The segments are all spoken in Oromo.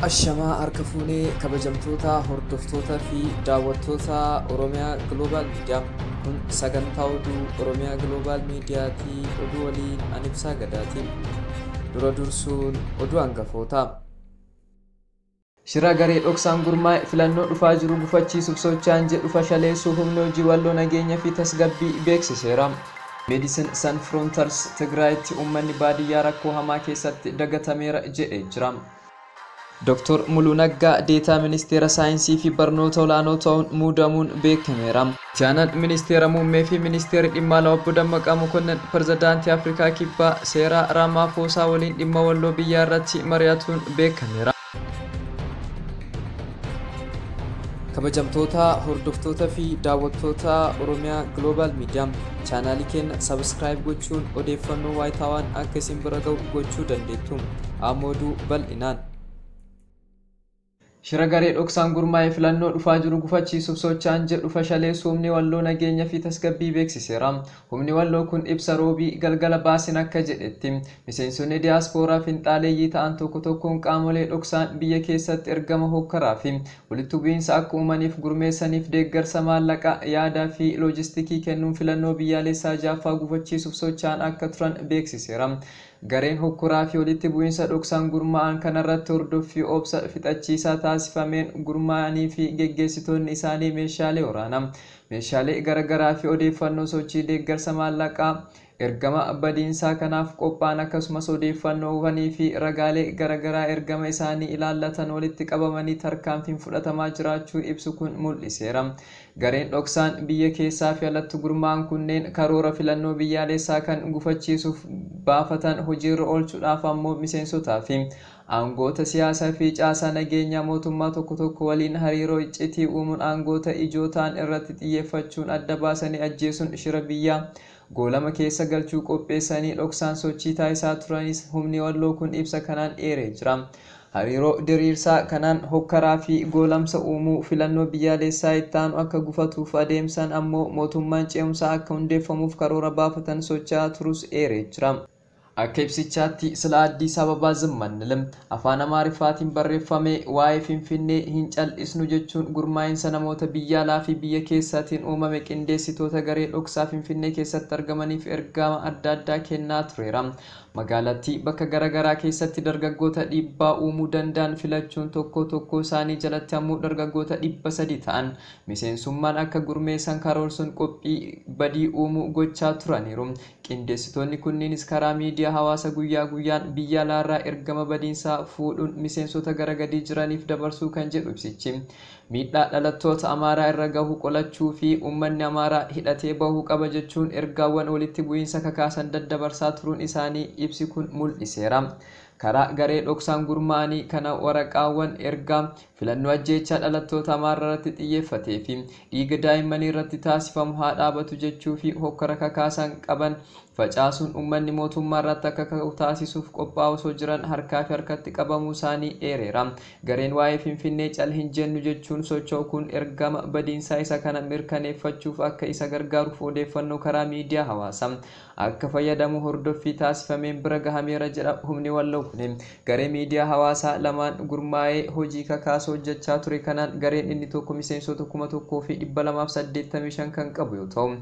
Ashamaa harka fuunee kabajamtoota hordoftoota fi daawwattoota Oromiyaa Global Media kun sagantaa oduu Oromiyaa Global Mediaatii oduu waliin Anibsaa Gadaatiin dura dursuun oduu hangafoota. Shira garee dhoksaan gurmaa'e filannoo dhufaa jiru gufachiisuuf socho'an jedhu fashaleessuu humna hojii walloo nageenya fi tasgabbii beeksiseera. Medicine Sans Frontieres Tigraayitti uummanni baadiyyaa rakkoo hamaa keessatti dagatameera jedhee jira. Dr. Muluu Naggaa deetaa ministeera saayinsii fi barnoota olaanoo ta'uun muudamuun beekameera. Itti ministeera muummee fi ministeerri dhimma alaa obbo Dammaqaa Mokonnon pirezidaantii Afrikaa Kibbaa Seeraa Ramaphosa waliin dhimma walloo biyyaa irratti mari'atuun beekameera. Kabajamtoota hordoftoota fi daawwattoota Oromiyaa Global Media chaanaalii keenya subscribe gochuun odeeffannoo waayitaawwan akka isin bira ga'u gochuu dandeettu. Amma oduu bal'inaan. Shira garee dhoksaan gurmaa'e filannoo dhufaa jiru gufachiisuuf socho'an jedhu fashaleessuu humni walloo nageenya fi tasgabbii beeksiseera. Humni walloo kun ibsa roobii galgala baasin akka jedhetti miseensonni diyaaspooraa finxaaleeyyii ta'an tokko tokkoon qaamolee dhoksaan biyya keessatti ergama hokkaraa fi walitti bu'iinsa akka uumaniif gurmeessaniif deeggarsa maallaqaa yaadaa fi loojistikii kennuun filannoo biyyaalessaa jaaffaa gufachiisuuf socho'an akka turan beeksiseera. Gareen hokkoraa fi walitti bu'iinsa dhoksaan gurmaa'an kanarratti hordoffii obsa fixachiisaa taasifameen gurmaa'anii fi geggeessitoonni isaanii meeshaalee waraanaa, meeshaalee garaagaraa fi odeeffannoo sochii deeggarsa maallaqaa ergama badiinsaa kanaaf qophaa'an akkasumas odeeffannoo hubanii fi ragaalee garaagaraa ergama isaanii ilaallatan walitti qabamanii tarkaanfiin fudhatamaa jiraachuu ibsu kun mul'iseera. Gareen dhoksaan biyya keessaa fi alatti gurmaa'an kunneen karoora filannoo biyyaalessaa kan gufachiisuuf baafatan hojiirra oolchuudhaaf ammoo miseensotaa fi aangoota siyaasaa fi caasaa nageenyaa mootummaa tokko tokko waliin hariiroo iccitii uumuun aangoota ijoo ta'an irratti xiyyeeffachuun adda baasanii ajjeesuun shira biyyaa goolama keessa galchuu qopheessanii dhoksaan sochii taasisaa turanis humni walloo kun ibsa kanaan eeree jira. Hariiroo diriirsaa kanaan hokkaraa fi goolamsa uumuu filannoo biyyaalessaa itti aanu akka gufatuuf adeemsan ammoo mootummaan ce'umsaa akka hundeeffamuuf karoora baafatan socho'aa turus eeree jira. Akka ibsichaatti sila Addis Ababaa zimmannilim afaan Amaariffaatiin barreeffame waa'ee Finfinnee hin cal'isnu jechuun gurmaa'insa namoota biyya alaa fi biyya keessaatiin uumame qindeessitoota garee dhoksaa Finfinnee keessatti argamaniif ergama adda addaa kennaa tureera. Magaalattii bakka garaagaraa keessatti dargaggoota dhiibbaa uumuu danda'an filachuun tokko isaanii jalatti ammoo dargaggoota 300 ta'an miseensummaan akka gurmeessan karoorsuun qophii badii uumuu gochaa turaniiru. Qindeessitoonni kunniinis karaa miidiyaa hawaasa guyyaa guyyaan biyya alaarraa ergama badiinsaa fuudhuun miseensota garagadii jiraniif dabarsuu kan jedhu ibsichi. Miidhaa dhalattoota Amaaraa irra gahu qolachuu fi uummanni Amaaraa hidhatee bahuu qaba jechuun ergaawwan walitti bu'iinsa kakaasan daddabarsaa turuun isaanii ibsi kun mul'iseera. Karaa garee dhoksaan gurmaa'anii kana waraqaawwan ergaa filannoo ajjeechaa dhalattoota Amaaraa irratti xiyyeeffatee fi dhiiga daa'immanii irratti taasifamu haa dhaabatu jechuu fi hokkara kakaasan qaban facaasuun uummanni mootummaa irratti akka ka'u taasisuuf qophaa'u osoo jiran harkaa fi harkatti qabamuu isaanii eereera. Gareen waa'ee Finfinnee cal hin jennu jechuun socho'u kun ergama badiinsaa isa kana mirkaneeffachuuf akka isa gargaaruuf odeeffannoo karaa miidiyaa hawaasaa akka fayyadamu hordoffii taasifameen bira gahameera jedha humni walloo kun. Garee miidiyaa hawaasaa lamaan gurmaa'ee hojii kakaasuu hojjechaa ture kanaan gareen inni tokko miseensota 1285 kan qabu yoo ta'u,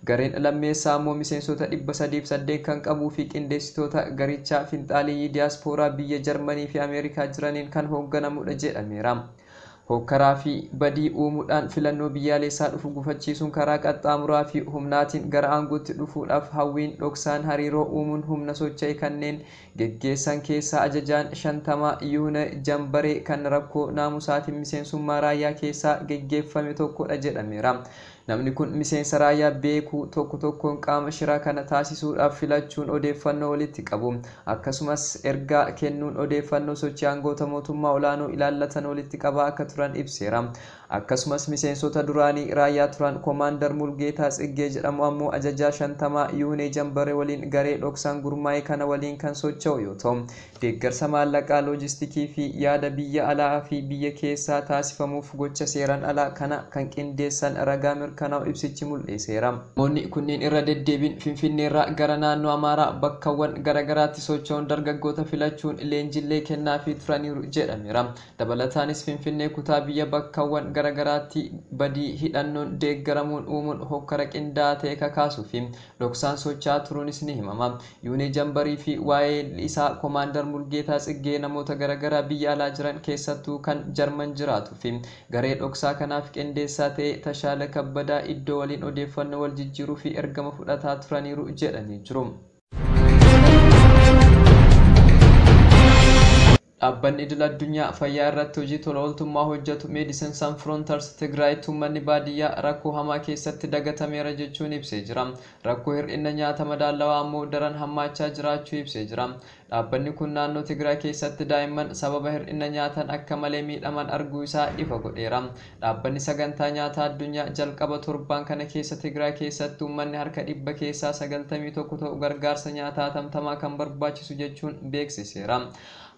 gareen lammeessaa ammoo miseensota 308 kan qabuu fi qindeessitoota garichaa finxaaleeyyii diyaaspooraa biyya Jarmanii fi Ameerikaa jiraniin kan hoogganamudha jedhameera. Hokkaraa fi badii uumuudhaan filannoo biyyaalessaa dhufu gufachiisuun karaa qaxxaamuraa fi humnaatiin gara aangootti dhufuudhaaf hawwiin dhoksaan hariiroo uumuun humna socho'e kanneen geggeessan keessaa ajajaan 50 Yuuna Jambaree kan rakkoo naamusaatiin miseensummaa raayyaa keessaa geggeeffame tokkodha jedhameera. Namni kun miseensa raayyaa beekuu tokkoon qaama shira kana taasisuudhaaf filachuun odeeffannoo walitti qabu akkasumas ergaa kennuun odeeffannoo sochii aangoota mootummaa olaanoo ilaallatan walitti qabaa akka turan ibseera. akkasumas miseensota duraanii raayyaa turan Commander Mulgeetaa Tsiggee jedhamu ammoo ajajaa 50 Yuunee Jambare waliin garee dhoksaan gurmaa'e kana waliin kan socho'u yoo ta'u deeggarsa maallaqaa loojistikii fi yaada biyya alaa fi biyya keessaa taasifamuuf gocha seeraan alaa kana kan qindeessan ragaa mirkanaa'u ibsichi mul'iseera. Namoonni kunniin irra deddeebiin Finfinneerraa gara naannoo Amaaraa bakkawwan garaagaraatti socho'uun dargaggoota filachuun leenjillee kennaafii turaniiru jedhameera. Dabalataanis Finfinnee kutaa biyya bakkawwan garaagaraatti badii hidhannoon deeggaramuun uumuun hokkara qindaa'aa ta'e kakaasuu fi dhoksaan socho'aa turuunis ni himama. Yuunee Jambarii fi waa'ee isaa Commander Mulgeetaa Tsiggee namoota garaagaraa biyya alaa jiran keessattuu kan Jarman jiraatuu fi garee dhoksaa kanaaf qindeessaa ta'e Tashaala Kabbadaa iddoo waliin odeeffannoo wal jijjiiruu fi ergama fudhataa turaniiru jedhanii jiru. Dhaabbanni idil-addunyaa fayyaa irratti hojii tola ooltummaa hojjetu Medecines Sans Frontieres Tigraayitti uummanni baadiyyaa rakkoo hamaa keessatti dagatameera jechuun ibsee jira. Rakkoo hir'ina nyaata madaalawaa ammoo daran hammaachaa jiraachuu ibsee jira. Dhaabbanni kun naannoo Tigraay keessatti daa'imman sababa hir'ina nyaataan akka malee miidhaman arguu isaa ifa godheera. Dhaabbanni sagantaa nyaataa addunyaa jalqaba torbaan kana keessa Tigraay keessatti uummanni harka 100 keessaa 91 ta'u gargaarsa nyaataa tamtamaa kan barbaachisu jechuun beeksiseera.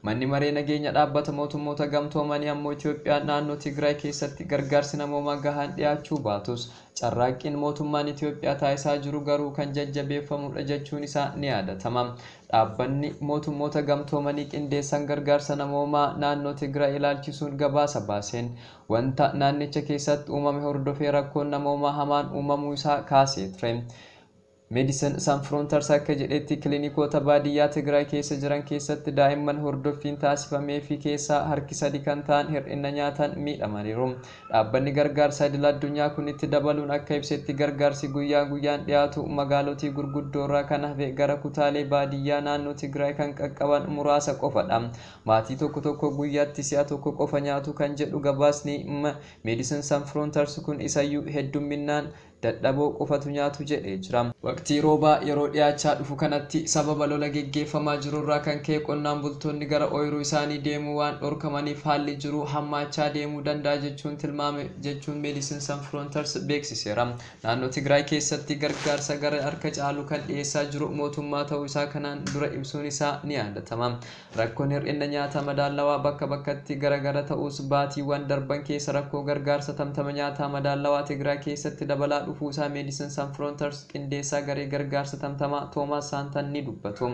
Manni maree nageenya dhaabbata mootummoota gamtoomanii ammoo Itoophiyaa naannoo Tigraay keessatti gargaarsi namoomaa gahaan dhiyaachuu baatus carraaqqiin mootummaan Itoophiyaa taasisaa jiru garuu kan jajjabeeffamudha jechuun isaa ni yaadatama. Dhaabbanni mootummoota gamtoomanii qindeessan gargaarsa namoomaa naannoo Tigraay ilaalchisuun gabaasa baaseen wanta naannicha keessatti uumame hordofee rakkoon namoomaa hamaan uumamuu isaa kaasee ture. Medecines Sans Frontieres akka jedhetti kiliinikoota baadiyyaa Tigraay keessa jiran keessatti daa'imman hordoffiin taasifamee fi keessaa harki 3 kan ta'an hir'ina nyaataan miidhamaniiru. Dhaabbanni gargaarsa idil-addunyaa kun itti dabaluun akka ibsetti gargaarsi guyyaa guyyaan dhiyaatu magaalotii gurguddoorraa kan hafe gara kutaalee baadiyyaa naannoo Tigraay kan qaqqaban muraasa qofadha. Maatii tokko guyyaatti si'a tokko qofa nyaatu kan jedhu gabaasni Medecines Sans Frontieres kun isayyuu heddumminaan dadhaboo qofatu nyaatu jedhee jira. Waqtii roobaa yeroo dhiyaachaa dhufu kanatti sababa lola geggeeffamaa jirurraa kan ka'e qonnaan bultoonni gara ooyiruu isaanii deemuu waan dhorkamaniif haalli jiru hammaachaa deemuu danda'a jechuun tilmaame jechuun Medecines Sans Frontieres beeksiseera. Naannoo Tigraay keessatti gargaarsa gara harka caalu kan dhiyeessaa jiru mootummaa ta'uu isaa kanaan dura ibsuun isaa ni yaadatama. Rakkoon hir'ina nyaata madaalawaa bakka bakkatti garagara ta'us baatiiwwan darban keessa rakkoo gargaarsa tamtama nyaataa madaalawaa Tigraay keessatti dabalaa dhufuu isaa Medecines Sans Frontieres qindeessaa garee gargaarsa tamtamaa Toomaas Saantan ni dubbatu.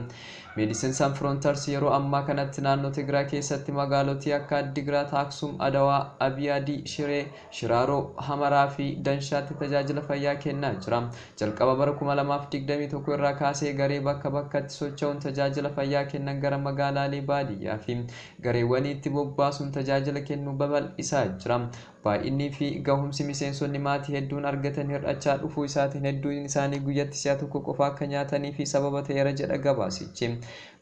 Medecines Sans Frontieres yeroo ammaa kanatti naannoo Tigraay keessatti magaalotii akka Addigraat, Aksum, Adawaa, Abiyadii, Shiree, Shiraaroo, Hamaraa fi Danshaatti tajaajila fayyaa kennaa jira. Jalqaba bara 2021 irraa kaasee garee bakka bakkatti socho'uun tajaajila fayyaa kennan gara magaalaalee baadiyyaa fi gareewwaniitti bobbaasuun tajaajila kennuu babal'isaa jira. Baay'inni fi gahumsi miseensonni maatii hedduun argatan hir'achaa dhufuu isaatiin hedduun isaanii guyyatti si'a tokko qofa akka nyaatanii fi sababa ta'eera jedha gabaasichi.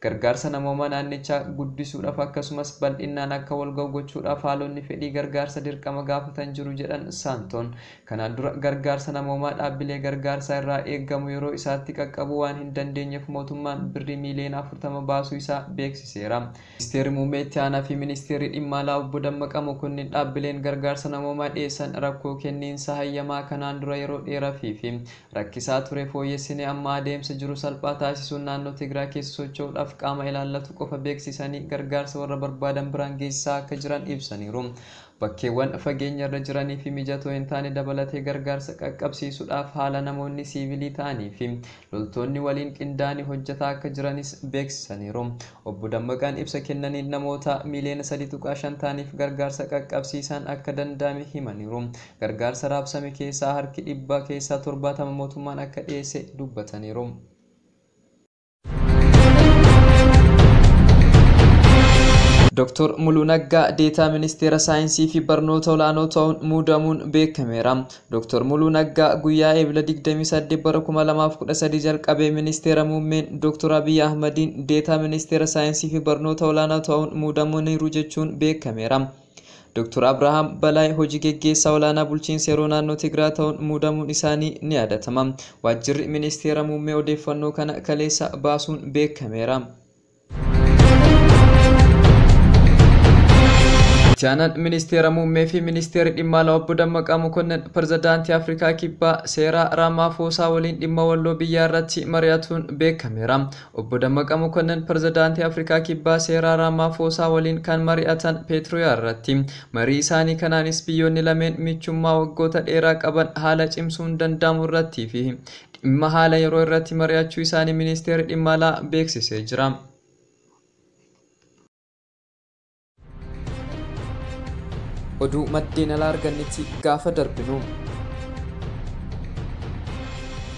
Gargaarsa namoomaa naannichaa guddisuudhaaf akkasumas bal'inaan akka wal ga'u gochuudhaaf haalonni fedhii gargaarsa dirqama gaafatan jiru jedhan Saantoon. Kanaan dura gargaarsa namoomaa dhaabbilee gargaarsaa irraa eegamu yeroo isaatti qaqqabuu waan hin dandeenyeef mootummaan birrii miiliyoona 40 baasuu isaa beeksiseera. Ministeerri muummee itti aanaa fi ministeerri dhimma alaa obbo Dammaqaa Mokonnin dhaabbileen gargaarsa namoomaa dhiyeessan rakkoo kenniinsa hayyamaa kanaan dura yeroo dheeraa fi rakkisaa ture fooyyessinee amma adeemsa jiru salphaa taasisuun naannoo Tigraay keessa socho'uudhaaf qaama ilaallatu qofa beeksisanii gargaarsa warra barbaadan biraan geessisaa akka jiran ibsaniiru. Bakkeewwan fageenya irra jiranii fi mijatoo hin taane dabalatee gargaarsa qaqqabsiisuudhaaf haala namoonni siivilii ta'anii fi loltoonni waliin qindaa'anii hojjetaa akka jiranis beeksisaniiru. Obbo Dammaqaan ibsa kennaniin namoota miiliyoona 3.5 ta'aniif gargaarsa qaqqabsiisan akka danda'ame himaniiru. Gargaarsa raabsame keessaa harki 100 keessaa 70 mootummaan akka dhiyeesse dubbataniiru. Dr. Muluu Naggaa deetaa ministeera saayinsii fi barnoota olaanoo ta'uun muudamuun beekameera. Dr. Muluu Naggaa guyyaa eebila 28 bara 2013 jalqabee ministeera muummeen Dr. Abiy Ahmadiin deetaa ministeera saayinsii fi barnoota olaanoo ta'uun muudamuuniiru jechuun beekameera. Dr. Abrahaam Balay hojii geggeessaa olaanaa bulchiinsa yeroo naannoo Tigraay ta'uun muudamuun isaanii ni yaadatama. Waajjirri ministeera muummee odeeffannoo kana kaleessa baasuun beekameera. Itti aanaan ministeera muummee fi ministeerri dhimma alaa obbo Dammaqaa Mokonnin pirezidaantii Afrikaa Kibbaa Seeraa Ramaphosa waliin dhimma walloo biyyaa irratti mari'atuun beekameera. Obbo Dammaqaa Mokonnin pirezidaantii Afrikaa Kibbaa Seeraa Ramaphosa waliin kan mari'atan Peetirooyaa irratti. Marii isaanii kanaanis biyyoonni lameen michummaa waggoota dheeraa qaban haala cimsuun danda'amu irratti fi dhimma haala yeroo irratti mari'achuu isaanii ministeerri dhimma alaa beeksisee jira. Oduu maddeen alaa argannetti gaafa darbinu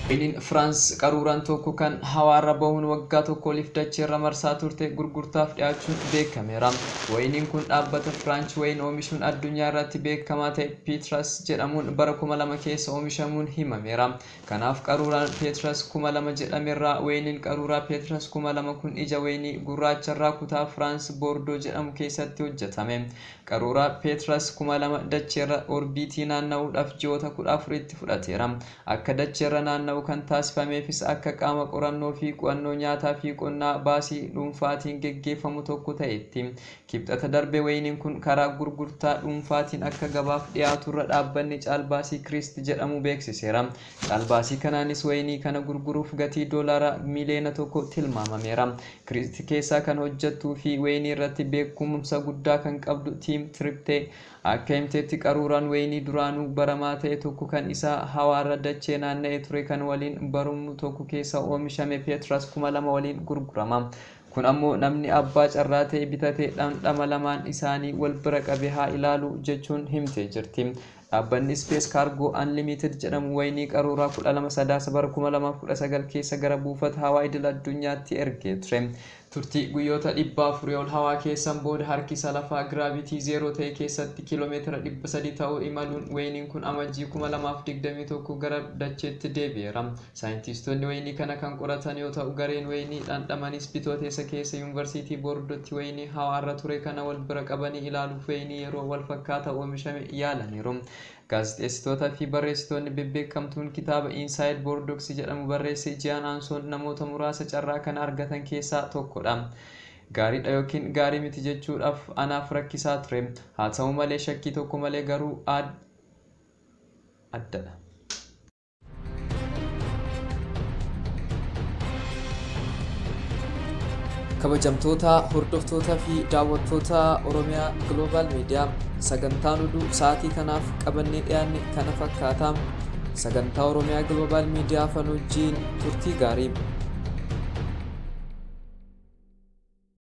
wayiniin Firaans qaruuraan tokko kan hawaarra bahuun waggaa tokko oliif dacheerra marsaa turte gurgurtaaf dhiyaachuun beekameera. Wayiniin kun dhaabbata Firaanch wayin oomishuun addunyaa irratti beekamaa ta'e Peetras jedhamuun bara 2000 keessa oomishamuun himameera. Kanaaf qaruuraan Peetras 2000 jedhamerraa wayiniin qaruuraa Peetras 2000 kun ija wayinii gurraacharraa kutaa Firaans Boordoo jedhamu keessatti hojjetame. Qaruuraa Peetras 2000 dacheerra orbiitii naanna'uudhaaf ji'oota 14 itti fudhateera. Akka dacheerra naanna'u kan taasifameefis akka qaama qorannoo fi qo'annoo nyaataa fi qonnaa baasii dhuunfaatiin geggeeffamu tokko ta'etti. Kibxata darbe wayiniin kun karaa gurgurtaa dhuunfaatiin akka gabaaf dhiyaaturra dhaabbanni caalbaasii Kirist jedhamu beeksiseera. Caalbaasii kanaanis wayinii kana gurguruuf gatii doolaara miliyoona 1 tilmaamameera. Kirist keessaa kan hojjettuu fi wayinii irratti beekumsa guddaa kan qabdu Tiim Tiriptee akka himteetti qaruuraan wayinii duraanuu baramaa ta'e tokko kan isaa hawaarra dachee naanna'ee ture kan waliin barumu tokko keessa oomishame Peetras 2000 waliin gurgurama. Kun ammoo namni abbaa carraa ta'e bitatee dhamdhama lamaan isaanii wal bira qabe haa ilaalu jechuun himtee jirti. Dhaabbanni Space Cargo Unlimited jedhamu wayinii qaruuraa 12 sadaasa bara 2019 keessa gara buufata hawaa idil addunyaatti ergee ture. Turtii guyyoota 400 ol hawaa keessan booda harkisa lafaa giraavitii 0 ta'e keessatti kiiloomeetira 300 ta'uu imaluun wayiniin kun amajjii 2021 gara dacheetti deebi'eera. Saayintistoonni wayinii kana kan qoratan yoo ta'u gareen wayinii dhandhamanis bitooteessa keessa yuunivarsiitii Boordootti wayinii hawaarra ture kana wal bira qabanii ilaaluuf wayinii yeroo wal fakkaataa oomishame yaalaniiru. Gaazexeessitoota fi barreessitoonni bebbeekamtuun kitaaba Inside Boordoks jedhamu barreesse Jiyaan Aansoon namoota muraasa carraa kana argatan keessaa tokkodha. Gaariidha yookiin gaarii miti jechuudhaaf anaaf rakkisaa ture. Haa ta'u malee shakkii tokko malee garuu addadha. Kabajamtoota hordoftoota fi daawwattoota Oromiyaa Global Media sagantaan oduu sa'aatii kanaaf qabannee dhiyaanne kana fakkaata. Sagantaa Oromiyaa Global Media faana wajjin turtii gaarii.